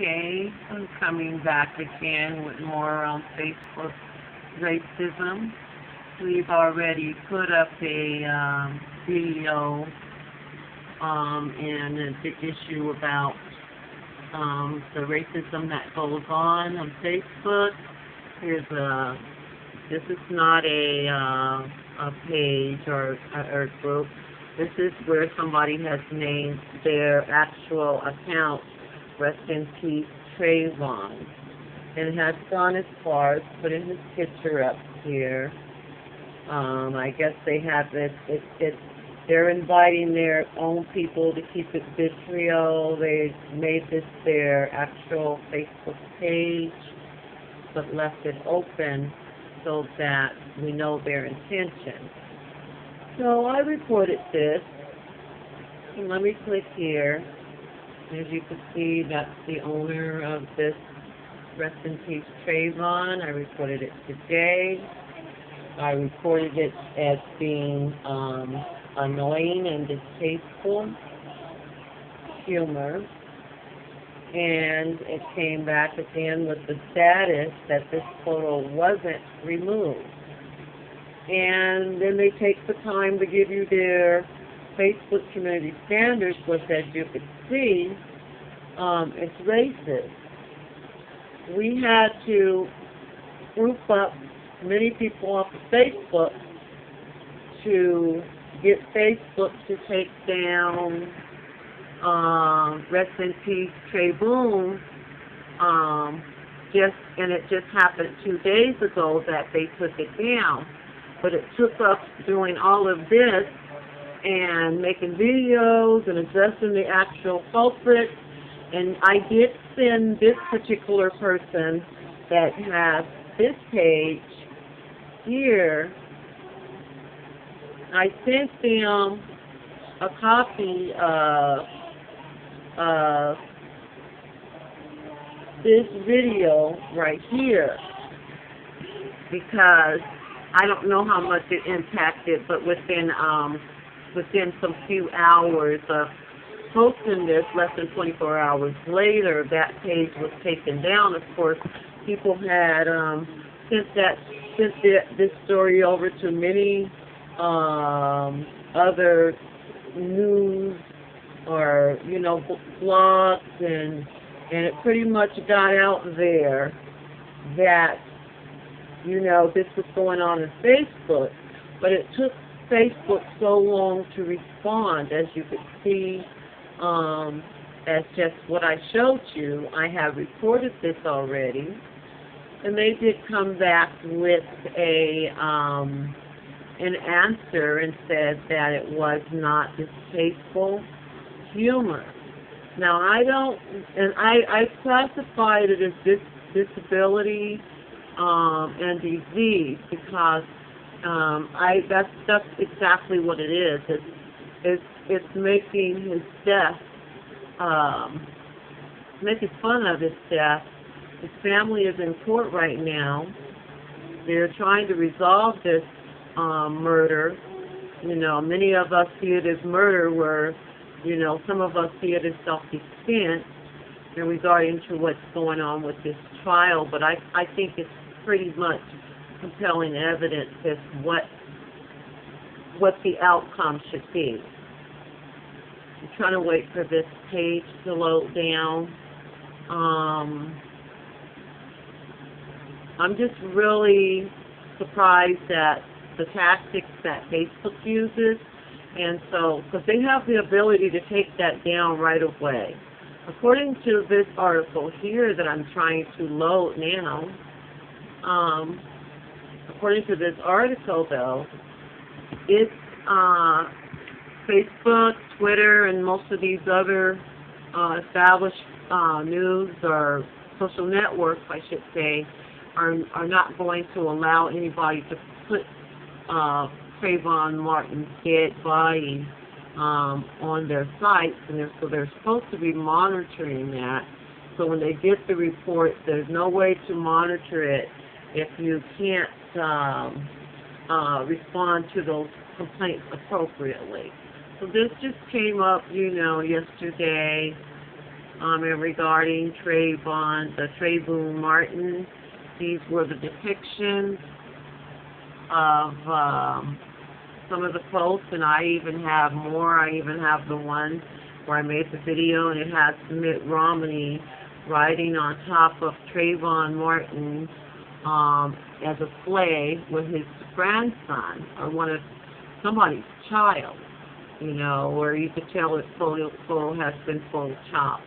Okay, I'm coming back again with more on Facebook racism. We've already put up a video and the issue about the racism that goes on Facebook. This is not a page or a group. This is where somebody has named their actual account, Rest in Peace Trayvon, and has gone as far as putting his picture up here. I guess they have they're inviting their own people to keep it vitriol. They made this their actual Facebook page, but left it open so that we know their intention. So I reported this, and let me click here. As you can see, that's the owner of this Rest in Peace Trayvon. I reported it today. I reported it as being annoying and distasteful humor. And it came back again with the status that this photo wasn't removed. And then they take the time to give you their Facebook community standards, which, as you can see, it's racist. We had to group up many people off of Facebook to get Facebook to take down Rest in Peace Trayvon. And it just happened 2 days ago that they took it down. But it took us doing all of this and making videos and addressing the actual culprit. And I did send this particular person that has this page here, I sent them a copy of this video right here, because I don't know how much it impacted, but within some few hours of posting this, less than 24 hours later, that page was taken down. Of course, people had sent this story over to many other news or blogs, and it pretty much got out there that this was going on in Facebook. But it took Facebook so long to respond. As you could see, as just what I showed you, I have reported this already, and they did come back with an answer and said that it was not distasteful humor. Now I classified it as disability and disease, because that's exactly what it is. It's making his death, making fun of his death. His family is in court right now. They're trying to resolve this murder. Many of us see it as murder, where some of us see it as self-defense in regarding to what's going on with this trial. But I think it's pretty much compelling evidence as what the outcome should be. I'm trying to wait for this page to load down. I'm just really surprised at the tactics that Facebook uses, and so, because they have the ability to take that down right away. According to this article here that I'm trying to load now, according to this article, though, it's Facebook, Twitter, and most of these other established news or social networks, I should say, are not going to allow anybody to put Trayvon Martin's dead body on their sites, and so they're supposed to be monitoring that. So when they get the report, there's no way to monitor it if you can't respond to those complaints appropriately. So this just came up, yesterday, and regarding Trayvon, the Trayvon Martin. These were the depictions of some of the posts, and I even have more. I even have the one where I made the video, and it has Mitt Romney riding on top of Trayvon Martin as a sleigh with his grandson, or somebody's child, you know, where you could tell its photo has been photoshopped,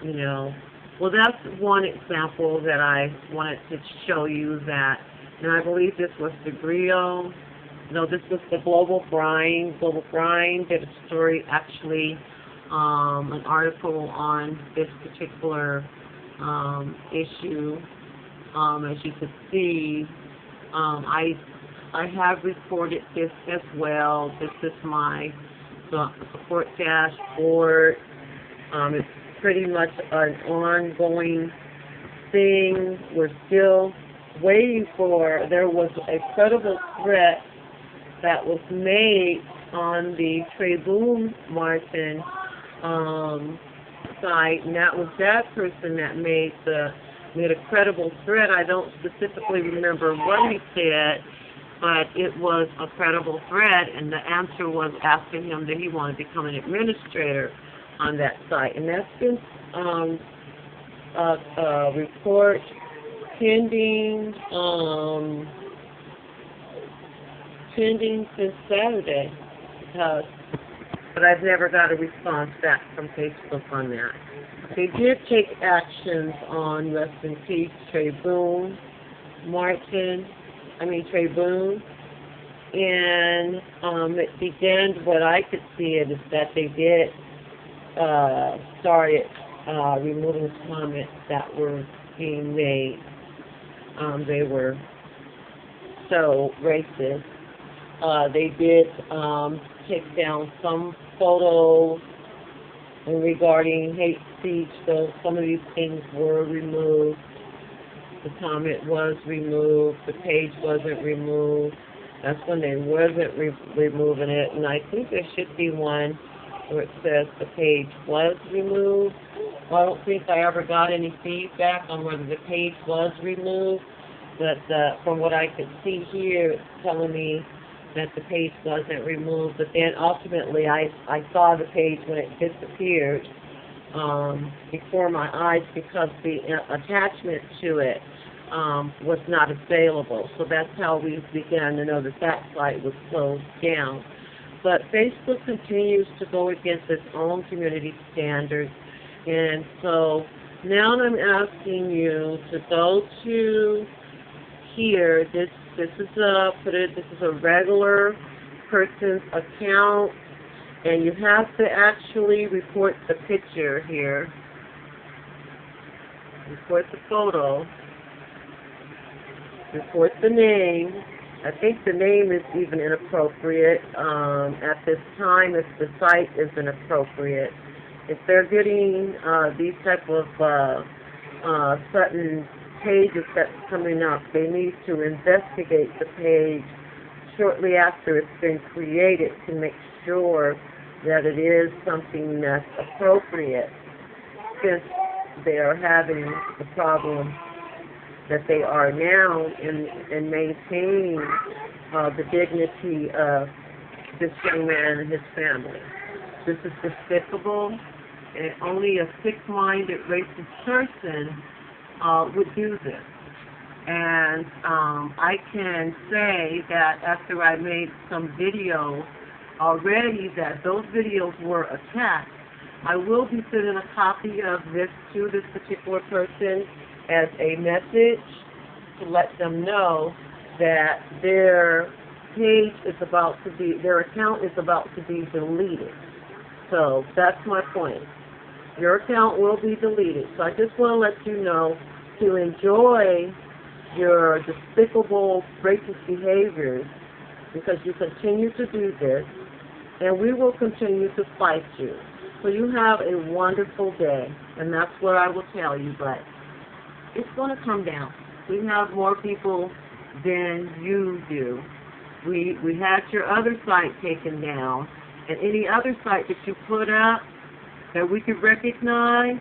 you know. Well, that's one example that I wanted to show you that, and I believe this was the Griot. No, this was the Global Grind. Global Grind did a story, actually, an article on this particular issue. As you can see, I have reported this as well. This is my support dashboard. It's pretty much an ongoing thing. We're still waiting for, there was a credible threat that was made on the Trayvon Martin site, and that was that person that made a credible threat. I don't specifically remember what he said, but it was a credible threat, and the answer was asking him that he wanted to become an administrator on that site. And that's been a report pending since Saturday, but I've never got a response back from Facebook on that. They did take actions on, rest in peace, Trayvon Martin, and it began, what I could see it is that they did started removing comments that were being made. They were so racist. They did take down some photos regarding hate speech, so some of these things were removed. The comment was removed. The page wasn't removed. That's when they wasn't removing it, and I think there should be one where it says the page was removed. Well, I don't think I ever got any feedback on whether the page was removed, but from what I could see here, it's telling me that the page wasn't removed. But then ultimately I saw the page when it disappeared before my eyes, because the attachment to it was not available. So that's how we began to know that that site was closed down. But Facebook continues to go against its own community standards, and so now I'm asking you to go to here. This is a regular person's account, and you have to actually report the picture here. Report the photo. Report the name. I think the name is even inappropriate at this time if the site is inappropriate. If they're getting these type of sudden pages that's coming up, they need to investigate the page shortly after it's been created to make sure that it is something that's appropriate, since they are having the problem that they are now in maintaining the dignity of this young man and his family. This is despicable, and only a sick-minded, racist person would do this. And I can say that after I made some videos already, that those videos were attacked. I will be sending a copy of this to this particular person as a message to let them know that their page is about to be, their account is about to be deleted. So that's my point. Your account will be deleted. So I just want to let you know to enjoy your despicable racist behaviors, because you continue to do this, and we will continue to fight you. So you have a wonderful day, and that's what I will tell you, but it's going to come down. We have more people than you do. We had your other site taken down, and any other site that you put up, that we can recognize.